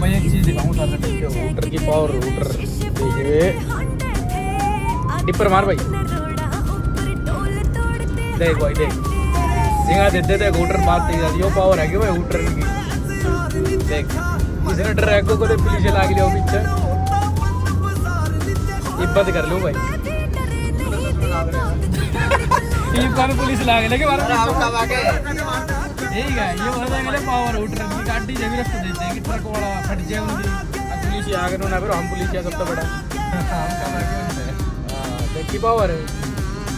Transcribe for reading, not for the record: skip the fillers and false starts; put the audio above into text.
भाई एक चीज दिखाऊं सर देखिए रूटर की पावर रूटर देखिए डिपर मार भाई देख भाई देख सिंगा देते थे हूटर मारते यो पावर है कि भाई हूटर की देख इसने ड्रैगो को तो पुलिस ला के लियो पीछे इब्बत कर लो भाई इब्बत पुलिस ला के लेके मारो यही है ये हो जाएगा पावर हूटर की गाड़ी जब रख देते हैं कि ट्रक वाला फट जाए उनकी पुलिस आ गए ना फिर हम पुलिस है सबसे बड़ा हम का देखी पावर है